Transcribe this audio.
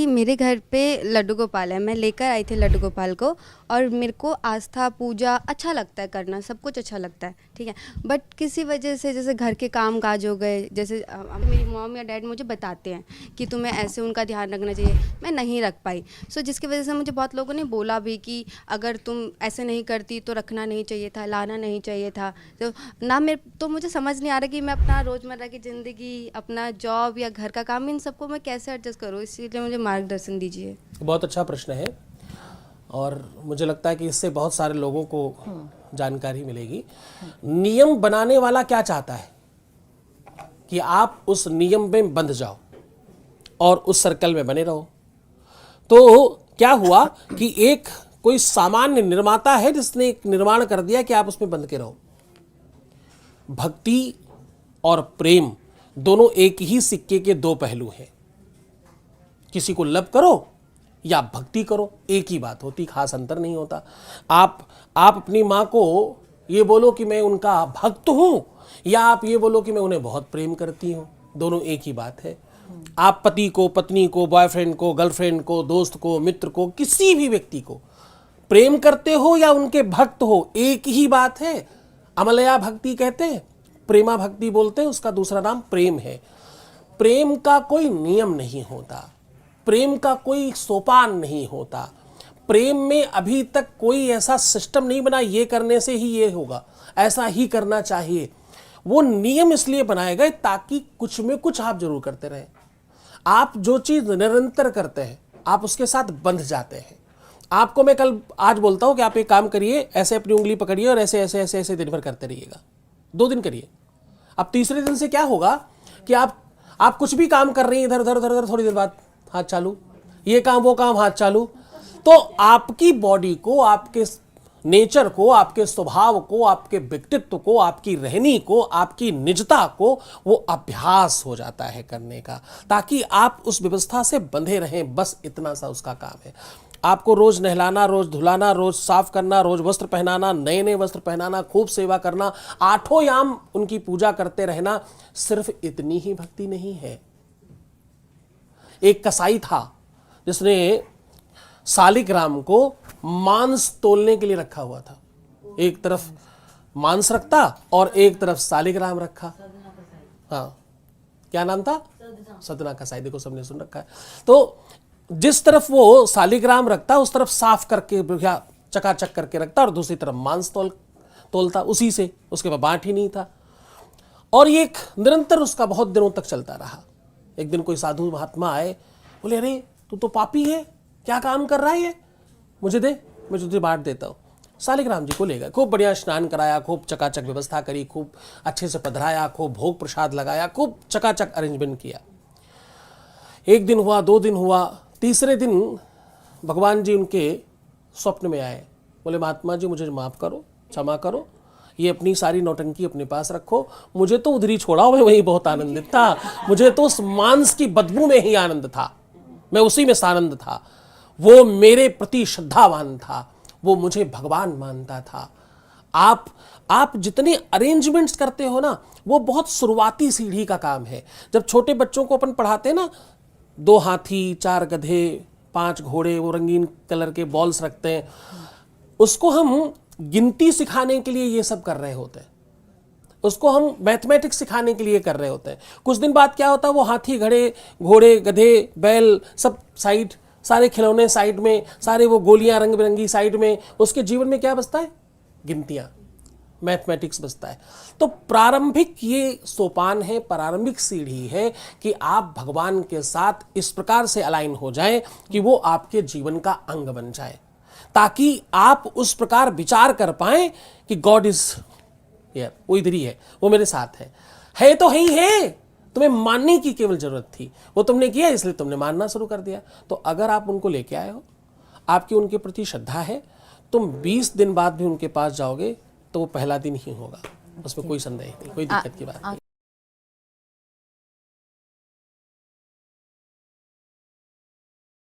कि मेरे घर पे लड्डू गोपाल है, मैं लेकर आई थी लड्डू गोपाल को, और मेरे को आस्था पूजा अच्छा लगता है करना, सब कुछ अच्छा लगता है, ठीक है। बट किसी वजह से जैसे घर के काम काज हो गए, जैसे मेरी मॉम या डैड मुझे बताते हैं कि तुम्हें ऐसे उनका ध्यान रखना चाहिए, मैं नहीं रख पाई। जिसकी वजह से मुझे बहुत लोगों ने बोला भी कि अगर तुम ऐसे नहीं करती तो रखना नहीं चाहिए था, लाना नहीं चाहिए था। तो मुझे समझ नहीं आ रहा कि मैं अपना रोज़मर्रा की ज़िंदगी, अपना जॉब या घर का काम, इन सबको मैं कैसे एडजस्ट करूँ, इसीलिए मुझे मार्गदर्शन दीजिए। बहुत अच्छा प्रश्न है और मुझे लगता है कि इससे बहुत सारे लोगों को जानकारी मिलेगी। नियम बनाने वाला क्या चाहता है कि आप उस नियम में बंध जाओ और उस सर्कल में बने रहो। तो क्या हुआ कि एक कोई सामान्य निर्माता है जिसने एक निर्माण कर दिया कि आप उसमें बंध के रहो। भक्ति और प्रेम दोनों एक ही सिक्के के दो पहलू हैं। किसी को लव करो या भक्ति करो, एक ही बात होती, खास अंतर नहीं होता। आप अपनी माँ को ये बोलो कि मैं उनका भक्त हूं, या आप ये बोलो कि मैं उन्हें बहुत प्रेम करती हूं, दोनों एक ही बात है। आप पति को, पत्नी को, बॉयफ्रेंड को, गर्लफ्रेंड को, दोस्त को, मित्र को, किसी भी व्यक्ति को प्रेम करते हो या उनके भक्त हो, एक ही बात है। अमलया भक्ति कहते हैं, प्रेमा भक्ति बोलते हैं, उसका दूसरा नाम प्रेम है। प्रेम का कोई नियम नहीं होता, प्रेम का कोई सोपान नहीं होता, प्रेम में अभी तक कोई ऐसा सिस्टम नहीं बना ये करने से ही ये होगा, ऐसा ही करना चाहिए। वो नियम इसलिए बनाए गए ताकि कुछ में कुछ आप जरूर करते रहें। आप जो चीज निरंतर करते हैं आप उसके साथ बंध जाते हैं। आपको मैं आज बोलता हूं कि आप एक काम करिए, ऐसे अपनी उंगली पकड़िए और ऐसे ऐसे ऐसे ऐसे दिन भर करते रहिएगा, 2 दिन करिए। अब तीसरे दिन से क्या होगा कि आप कुछ भी काम कर रही हैं, इधर उधर उधर उधर, थोड़ी देर बाद हाथ चालू, ये काम वो काम, हाथ चालू। तो आपकी बॉडी को, आपके नेचर को, आपके स्वभाव को, आपके व्यक्तित्व को, आपकी रहनी को, आपकी निजता को वो अभ्यास हो जाता है करने का, ताकि आप उस व्यवस्था से बंधे रहें। बस इतना सा उसका काम है। आपको रोज नहलाना, रोज धुलाना, रोज साफ करना, रोज वस्त्र पहनाना, नए नए वस्त्र पहनाना, खूब सेवा करना, 8 याम उनकी पूजा करते रहना, सिर्फ इतनी ही भक्ति नहीं है। एक कसाई था जिसने शालिग्राम को मांस तोलने के लिए रखा हुआ था। एक तरफ मांस रखता और एक तरफ शालिग्राम रखा। हाँ, क्या नाम था? सदना कसाई। देखो सबने सुन रखा है। तो जिस तरफ वो शालिग्राम रखता उस तरफ साफ करके चकाचक करके रखता और दूसरी तरफ मांस तोलता उसी से। उसके पास बाँट ही नहीं था और ये एक निरंतर उसका बहुत दिनों तक चलता रहा। एक दिन कोई साधु महात्मा आए, बोले अरे तू तो पापी है, क्या काम कर रहा है ये, मुझे दे, मैं तुझे बांट देता हूँ। शालिग्राम जी को ले गए, खूब बढ़िया स्नान कराया, खूब चकाचक व्यवस्था करी, खूब अच्छे से पधराया, खूब भोग प्रसाद लगाया, खूब चकाचक अरेंजमेंट किया। एक दिन हुआ, 2 दिन हुआ, तीसरे दिन भगवान जी उनके स्वप्न में आए। बोले महात्मा जी मुझे माफ़ करो, क्षमा करो, ये अपनी सारी नौटंकी अपने पास रखो, मुझे तो उधर ही छोड़ा, मैं वही बहुत आनंदित था, मुझे तो उस मांस की बदबू में ही आनंद था, मैं उसी में सानंद था। वो मेरे प्रति श्रद्धावान था, वो मुझे भगवान मानता था। आप जितने अरेंजमेंट्स करते हो ना, वो बहुत शुरुआती सीढ़ी का काम है। जब छोटे बच्चों को अपन पढ़ाते हैं ना, 2 हाथी, 4 गधे, 5 घोड़े, वो रंगीन कलर के बॉल्स रखते हैं, उसको हम गिनती सिखाने के लिए ये सब कर रहे होते हैं, उसको हम मैथमेटिक्स सिखाने के लिए कर रहे होते हैं। कुछ दिन बाद क्या होता है, वो हाथी, घोड़े, गधे, बैल सब साइड, सारे खिलौने साइड में, सारे वो गोलियां रंग बिरंगी साइड में, उसके जीवन में क्या बचता है? गिनतियां, मैथमेटिक्स बचता है। तो प्रारंभिक ये सोपान है, प्रारंभिक सीढ़ी है कि आप भगवान के साथ इस प्रकार से अलाइन हो जाएं कि वो आपके जीवन का अंग बन जाए, ताकि आप उस प्रकार विचार कर पाएं कि गॉड इज हियर, वो इधर ही है, वो मेरे साथ है तो ही है। तुम्हें मानने की केवल जरूरत थी, वो तुमने किया इसलिए तुमने मानना शुरू कर दिया। तो अगर आप उनको लेके आए हो, आपकी उनके प्रति श्रद्धा है, तुम 20 दिन बाद भी उनके पास जाओगे तो वो पहला दिन ही होगा, उसमें कोई संदेह नहीं, कोई दिक्कत की बात नहीं।